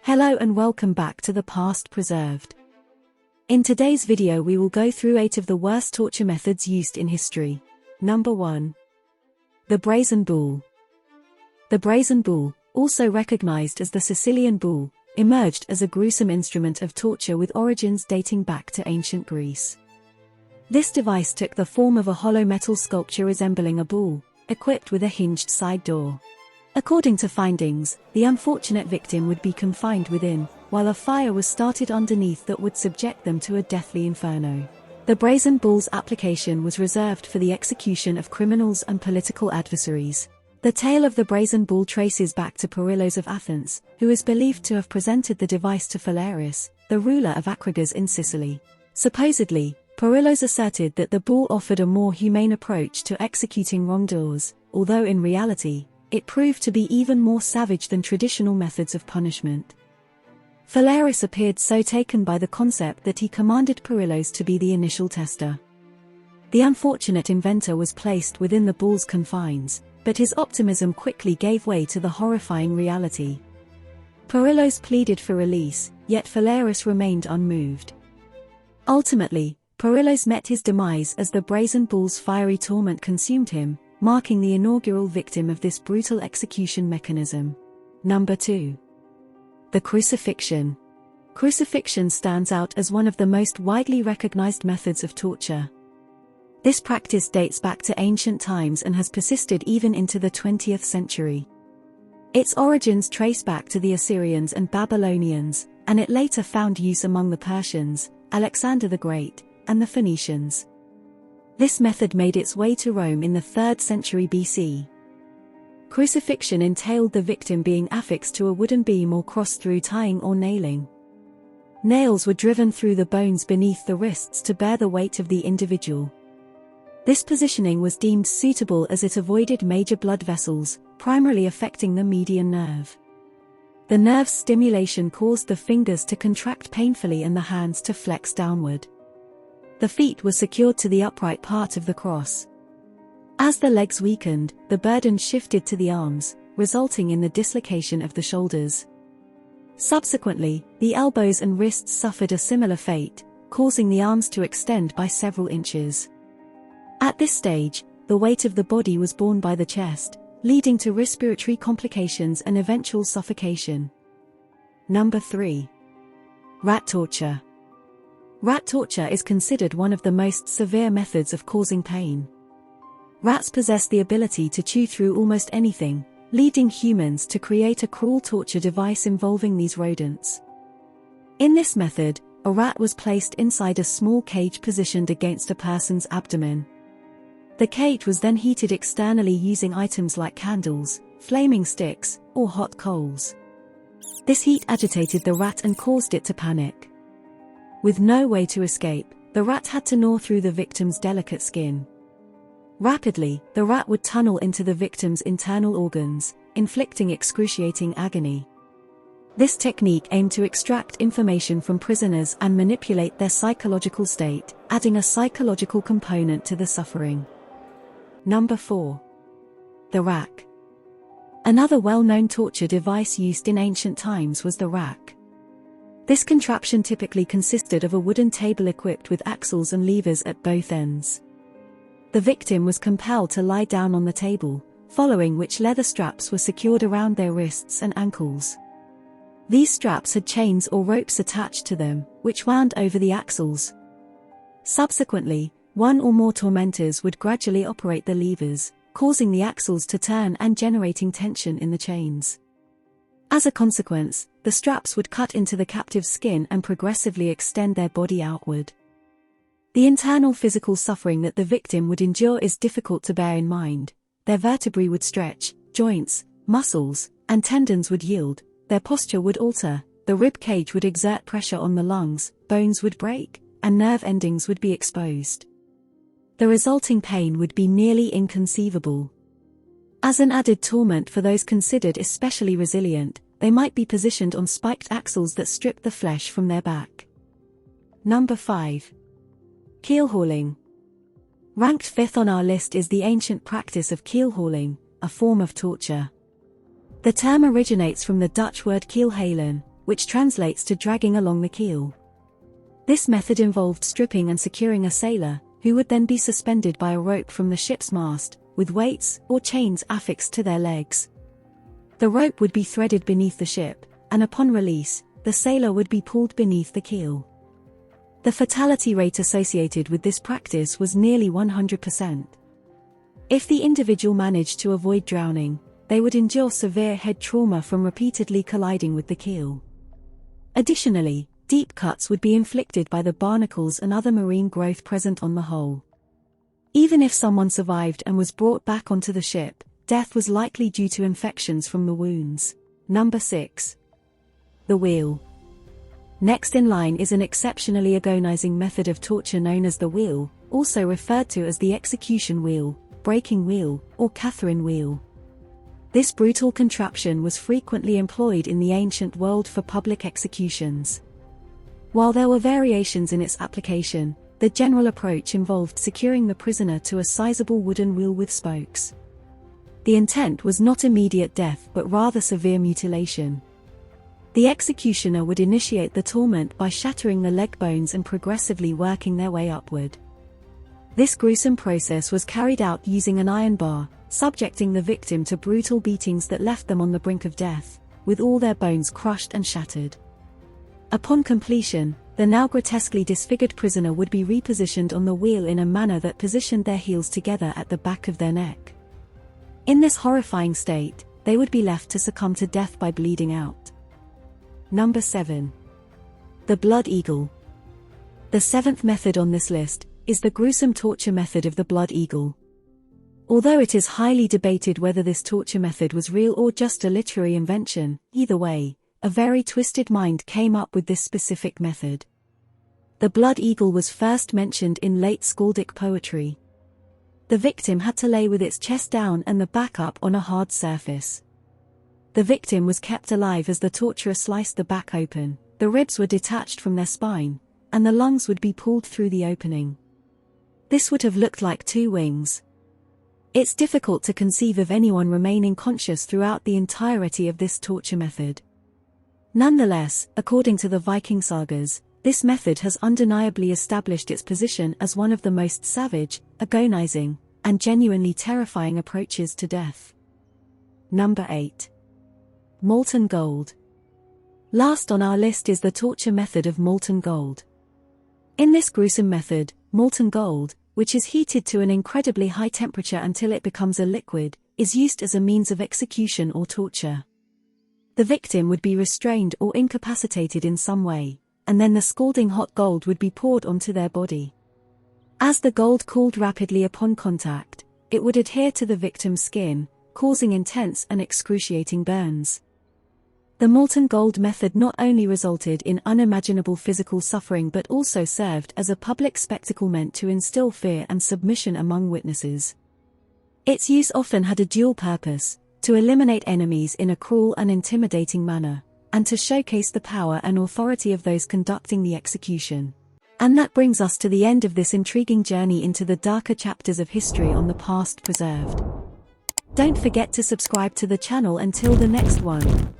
Hello and welcome back to The Past Preserved. In today's video we will go through 8 of the worst torture methods used in history. Number 1. The Brazen Bull. The brazen bull, also recognized as the Sicilian bull, emerged as a gruesome instrument of torture with origins dating back to ancient Greece. This device took the form of a hollow metal sculpture resembling a bull, equipped with a hinged side door. According to findings, the unfortunate victim would be confined within, while a fire was started underneath that would subject them to a deathly inferno. The brazen bull's application was reserved for the execution of criminals and political adversaries. The tale of the brazen bull traces back to Perillos of Athens, who is believed to have presented the device to Phalaris, the ruler of Acragas in Sicily. Supposedly, Perillos asserted that the bull offered a more humane approach to executing wrongdoers, although in reality, it proved to be even more savage than traditional methods of punishment. Phalaris appeared so taken by the concept that he commanded Perillos to be the initial tester. The unfortunate inventor was placed within the bull's confines, but his optimism quickly gave way to the horrifying reality. Perillos pleaded for release, yet Phalaris remained unmoved. Ultimately, Perillos met his demise as the brazen bull's fiery torment consumed him, marking the inaugural victim of this brutal execution mechanism. Number 2. The Crucifixion. Crucifixion stands out as one of the most widely recognized methods of torture. This practice dates back to ancient times and has persisted even into the 20th century. Its origins trace back to the Assyrians and Babylonians, and it later found use among the Persians, Alexander the Great, and the Phoenicians. This method made its way to Rome in the 3rd century BC. Crucifixion entailed the victim being affixed to a wooden beam or cross through tying or nailing. Nails were driven through the bones beneath the wrists to bear the weight of the individual. This positioning was deemed suitable as it avoided major blood vessels, primarily affecting the median nerve. The nerve's stimulation caused the fingers to contract painfully and the hands to flex downward. The feet were secured to the upright part of the cross. As the legs weakened, the burden shifted to the arms, resulting in the dislocation of the shoulders. Subsequently, the elbows and wrists suffered a similar fate, causing the arms to extend by several inches. At this stage, the weight of the body was borne by the chest, leading to respiratory complications and eventual suffocation. Number 3. Rat torture. Rat torture is considered one of the most severe methods of causing pain. Rats possess the ability to chew through almost anything, leading humans to create a cruel torture device involving these rodents. In this method, a rat was placed inside a small cage positioned against a person's abdomen. The cage was then heated externally using items like candles, flaming sticks, or hot coals. This heat agitated the rat and caused it to panic. With no way to escape, the rat had to gnaw through the victim's delicate skin. Rapidly, the rat would tunnel into the victim's internal organs, inflicting excruciating agony. This technique aimed to extract information from prisoners and manipulate their psychological state, adding a psychological component to the suffering. Number 4. The rack. Another well-known torture device used in ancient times was the rack. This contraption typically consisted of a wooden table equipped with axles and levers at both ends. The victim was compelled to lie down on the table, following which leather straps were secured around their wrists and ankles. These straps had chains or ropes attached to them, which wound over the axles. Subsequently, one or more tormentors would gradually operate the levers, causing the axles to turn and generating tension in the chains. As a consequence, the straps would cut into the captive's skin and progressively extend their body outward. The internal physical suffering that the victim would endure is difficult to bear in mind. Their vertebrae would stretch, joints, muscles, and tendons would yield, their posture would alter, the rib cage would exert pressure on the lungs, bones would break, and nerve endings would be exposed. The resulting pain would be nearly inconceivable. As an added torment for those considered especially resilient, they might be positioned on spiked axles that strip the flesh from their back. Number 5. Keel hauling. Ranked 5th on our list is the ancient practice of keel hauling, a form of torture. The term originates from the Dutch word keelhalen, which translates to dragging along the keel. This method involved stripping and securing a sailor, who would then be suspended by a rope from the ship's mast, with weights or chains affixed to their legs. The rope would be threaded beneath the ship, and upon release, the sailor would be pulled beneath the keel. The fatality rate associated with this practice was nearly 100%. If the individual managed to avoid drowning, they would endure severe head trauma from repeatedly colliding with the keel. Additionally, deep cuts would be inflicted by the barnacles and other marine growth present on the hull. Even if someone survived and was brought back onto the ship, death was likely due to infections from the wounds. Number 6. The wheel. Next in line is an exceptionally agonizing method of torture known as the wheel, also referred to as the execution wheel, breaking wheel, or Catherine wheel. This brutal contraption was frequently employed in the ancient world for public executions. While there were variations in its application, the general approach involved securing the prisoner to a sizable wooden wheel with spokes. The intent was not immediate death but rather severe mutilation. The executioner would initiate the torment by shattering the leg bones and progressively working their way upward. This gruesome process was carried out using an iron bar, subjecting the victim to brutal beatings that left them on the brink of death, with all their bones crushed and shattered. Upon completion, the now grotesquely disfigured prisoner would be repositioned on the wheel in a manner that positioned their heels together at the back of their neck. In this horrifying state, they would be left to succumb to death by bleeding out. Number 7. The blood eagle. The seventh method on this list is the gruesome torture method of the blood eagle. Although it is highly debated whether this torture method was real or just a literary invention, either way, a very twisted mind came up with this specific method. The blood eagle was first mentioned in late skaldic poetry. The victim had to lay with its chest down and the back up on a hard surface. The victim was kept alive as the torturer sliced the back open, the ribs were detached from their spine, and the lungs would be pulled through the opening. This would have looked like two wings. It's difficult to conceive of anyone remaining conscious throughout the entirety of this torture method. Nonetheless, according to the Viking sagas, this method has undeniably established its position as one of the most savage, agonizing, and genuinely terrifying approaches to death. Number 8. Molten gold. Last on our list is the torture method of molten gold. In this gruesome method, molten gold, which is heated to an incredibly high temperature until it becomes a liquid, is used as a means of execution or torture. The victim would be restrained or incapacitated in some way, and then the scalding hot gold would be poured onto their body. As the gold cooled rapidly upon contact, it would adhere to the victim's skin, causing intense and excruciating burns. The molten gold method not only resulted in unimaginable physical suffering but also served as a public spectacle meant to instill fear and submission among witnesses. Its use often had a dual purpose: to eliminate enemies in a cruel and intimidating manner, and to showcase the power and authority of those conducting the execution. And that brings us to the end of this intriguing journey into the darker chapters of history on the past preserved. Don't forget to subscribe to the channel until the next one.